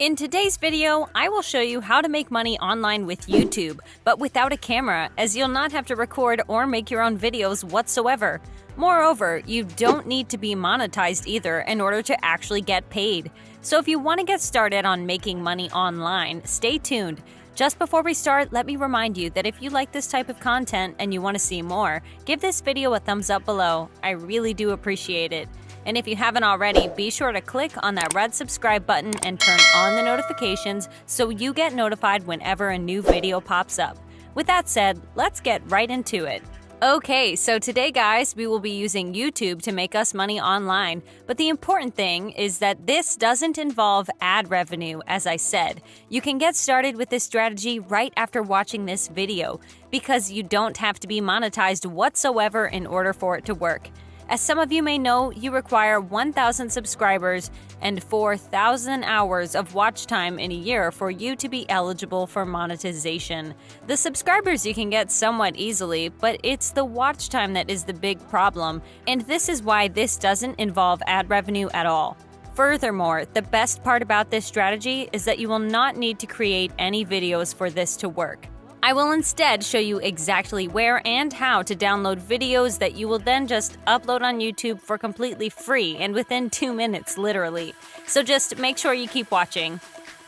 In today's video, I will show you how to make money online with YouTube, but without a camera, as you'll not have to record or make your own videos whatsoever. Moreover, you don't need to be monetized either in order to actually get paid. So if you want to get started on making money online, stay tuned. Just before we start, let me remind you that if you like this type of content and you want to see more, give this video a thumbs up below. I really do appreciate it. And if you haven't already, be sure to click on that red subscribe button and turn on the notifications so you get notified whenever a new video pops up. With that said, let's get right into it. Okay, so today guys, we will be using YouTube to make us money online. But the important thing is that this doesn't involve ad revenue, as I said. You can get started with this strategy right after watching this video, because you don't have to be monetized whatsoever in order for it to work. As some of you may know, you require 1,000 subscribers and 4,000 hours of watch time in a year for you to be eligible for monetization. The subscribers you can get somewhat easily, but it's the watch time that is the big problem, and this is why this doesn't involve ad revenue at all. Furthermore, the best part about this strategy is that you will not need to create any videos for this to work. I will instead show you exactly where and how to download videos that you will then just upload on YouTube for completely free and within 2 minutes, literally. So just make sure you keep watching.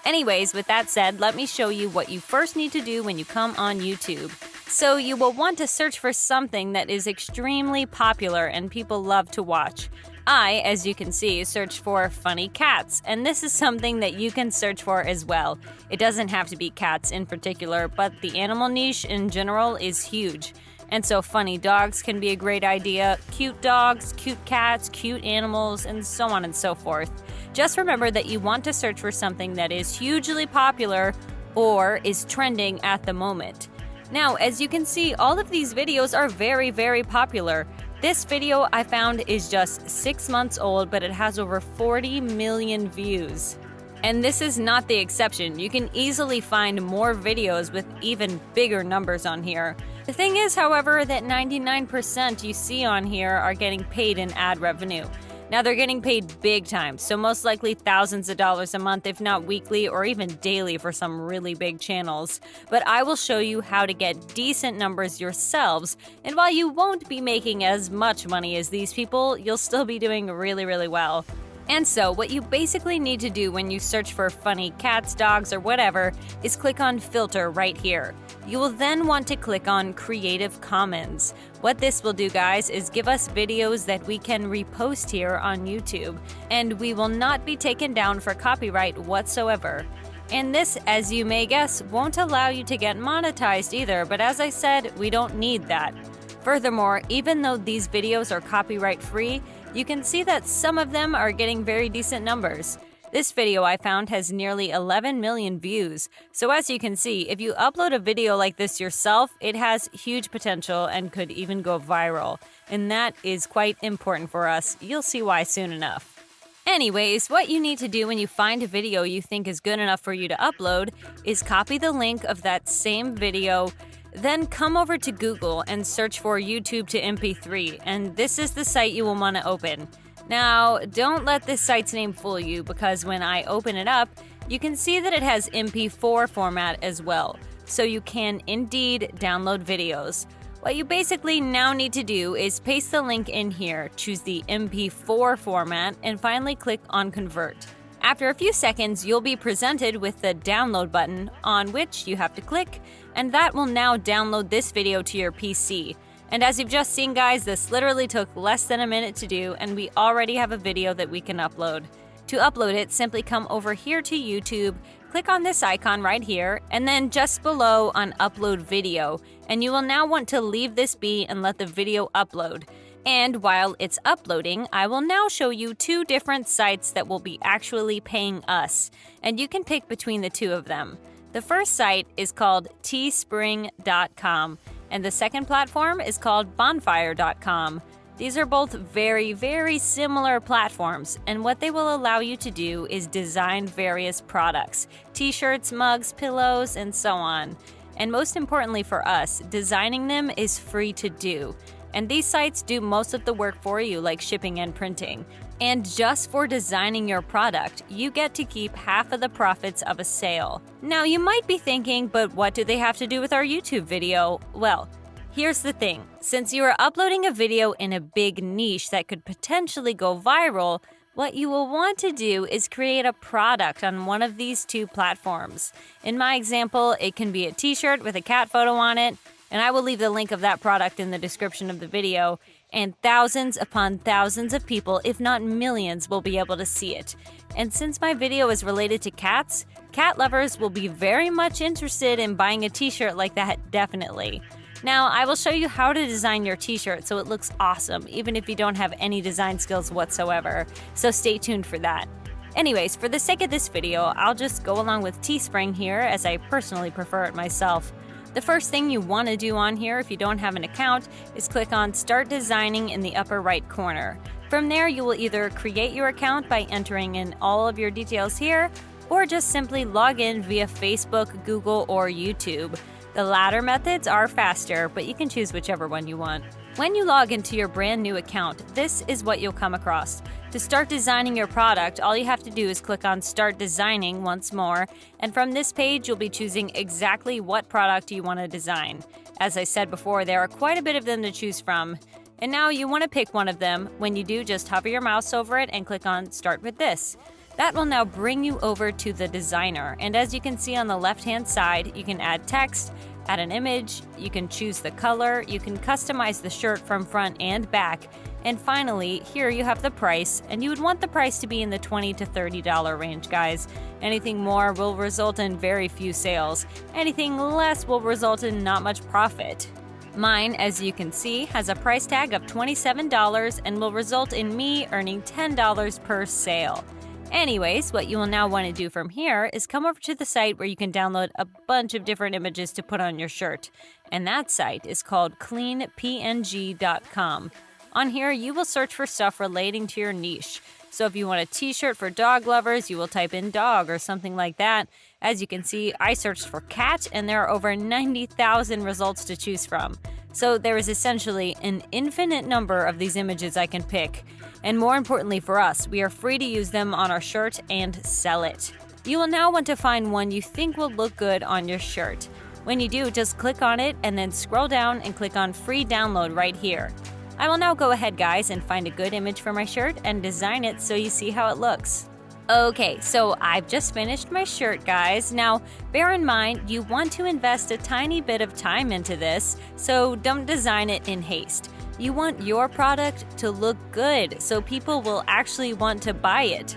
Anyways, with that said, let me show you what you first need to do when you come on YouTube. So you will want to search for something that is extremely popular and people love to watch. I, as you can see, searched for funny cats, and this is something that you can search for as well. It doesn't have to be cats in particular, but the animal niche in general is huge. And so funny dogs can be a great idea, cute dogs, cute cats, cute animals, and so on and so forth. Just remember that you want to search for something that is hugely popular or is trending at the moment. Now, as you can see, all of these videos are very, very popular. This video I found is just 6 months old, but it has over 40 million views. And this is not the exception. You can easily find more videos with even bigger numbers on here. The thing is, however, that 99% you see on here are getting paid in ad revenue. Now they're getting paid big time, so most likely thousands of dollars a month, if not weekly or even daily for some really big channels. But I will show you how to get decent numbers yourselves, and while you won't be making as much money as these people, you'll still be doing really, really well. And so, what you basically need to do when you search for funny cats, dogs, or whatever is click on Filter right here. You will then want to click on Creative Commons. What this will do, guys, is give us videos that we can repost here on YouTube, and we will not be taken down for copyright whatsoever. And this, as you may guess, won't allow you to get monetized either, but as I said, we don't need that. Furthermore, even though these videos are copyright free, you can see that some of them are getting very decent numbers. This video I found has nearly 11 million views. So as you can see, if you upload a video like this yourself, it has huge potential and could even go viral. And that is quite important for us. You'll see why soon enough. Anyways, what you need to do when you find a video you think is good enough for you to upload is copy the link of that same video. Then come over to Google and search for YouTube to MP3, and this is the site you will want to open. Now, don't let this site's name fool you, because when I open it up, you can see that it has MP4 format as well, so you can indeed download videos. What you basically now need to do is paste the link in here, choose the MP4 format, and finally click on Convert. After a few seconds, you'll be presented with the download button, on which you have to click, and that will now download this video to your PC. And as you've just seen, guys, this literally took less than a minute to do, and we already have a video that we can upload. To upload it, simply come over here to YouTube, click on this icon right here, and then just below on Upload Video, and you will now want to leave this be and let the video upload. And while it's uploading, I will now show you 2 different sites that will be actually paying us, and you can pick between the 2 of them. The first site is called teespring.com, and the second platform is called bonfire.com. These are both very, very similar platforms, and what they will allow you to do is design various products, t-shirts, mugs, pillows, and so on. And most importantly for us, designing them is free to do. And these sites do most of the work for you, like shipping and printing. And just for designing your product, you get to keep half of the profits of a sale. Now, you might be thinking, but what do they have to do with our YouTube video? Well, here's the thing. Since you are uploading a video in a big niche that could potentially go viral, what you will want to do is create a product on one of these two platforms. In my example, it can be a t-shirt with a cat photo on it, and I will leave the link of that product in the description of the video, and thousands upon thousands of people, if not millions, will be able to see it. And since my video is related to cats, cat lovers will be very much interested in buying a t-shirt like that, definitely. Now, I will show you how to design your t-shirt so it looks awesome, even if you don't have any design skills whatsoever, so stay tuned for that. Anyways, for the sake of this video, I'll just go along with Teespring here, as I personally prefer it myself. The first thing you want to do on here if you don't have an account is click on Start Designing in the upper right corner. From there, you will either create your account by entering in all of your details here, or just simply log in via Facebook, Google, or YouTube. The latter methods are faster, but you can choose whichever one you want. When you log into your brand new account, this is what you'll come across. To start designing your product, all you have to do is click on Start Designing once more, and from this page, you'll be choosing exactly what product you want to design. As I said before, there are quite a bit of them to choose from. And now you want to pick one of them. When you do, just hover your mouse over it and click on Start with this. That will now bring you over to the designer, and as you can see on the left-hand side, you can add text, add an image, you can choose the color, you can customize the shirt from front and back, and finally, here you have the price, and you would want the price to be in the $20 to $30 range, guys. Anything more will result in very few sales. Anything less will result in not much profit. Mine, as you can see, has a price tag of $27 and will result in me earning $10 per sale. Anyways, what you will now want to do from here is come over to the site where you can download a bunch of different images to put on your shirt. And that site is called cleanpng.com. On here, you will search for stuff relating to your niche. So if you want a t-shirt for dog lovers, you will type in dog or something like that. As you can see, I searched for cat, and there are over 90,000 results to choose from. So there is essentially an infinite number of these images I can pick. And more importantly for us, we are free to use them on our shirt and sell it. You will now want to find one you think will look good on your shirt. When you do, just click on it and then scroll down and click on Free Download right here. I will now go ahead, guys, and find a good image for my shirt and design it so you see how it looks. Okay, so I've just finished my shirt, guys. Now, bear in mind, you want to invest a tiny bit of time into this, so don't design it in haste. You want your product to look good, so people will actually want to buy it.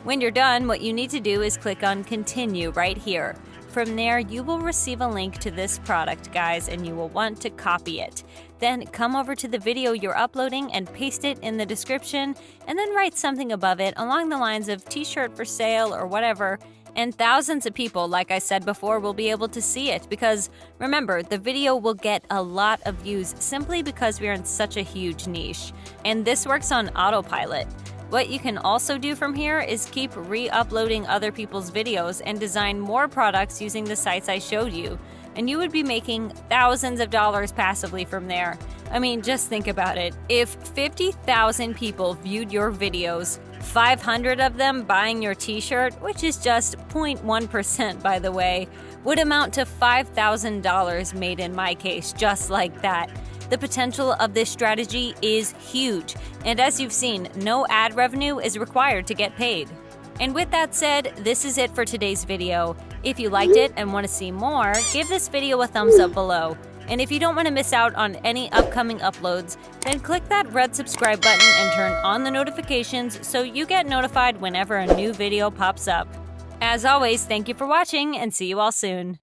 When you're done, what you need to do is click on Continue right here. From there, you will receive a link to this product, guys, and you will want to copy it. Then come over to the video you're uploading and paste it in the description, and then write something above it along the lines of t-shirt for sale or whatever, and thousands of people, like I said before, will be able to see it because, remember, the video will get a lot of views simply because we are in such a huge niche. And this works on autopilot. What you can also do from here is keep re-uploading other people's videos and design more products using the sites I showed you. And you would be making thousands of dollars passively from there. I mean, just think about it. If 50,000 people viewed your videos, 500 of them buying your t-shirt, which is just 0.1% by the way, would amount to $5,000 made in my case, just like that. The potential of this strategy is huge, and as you've seen, no ad revenue is required to get paid. And with that said, this is it for today's video. If you liked it and want to see more, give this video a thumbs up below. And if you don't want to miss out on any upcoming uploads, then click that red subscribe button and turn on the notifications so you get notified whenever a new video pops up. As always, thank you for watching and see you all soon.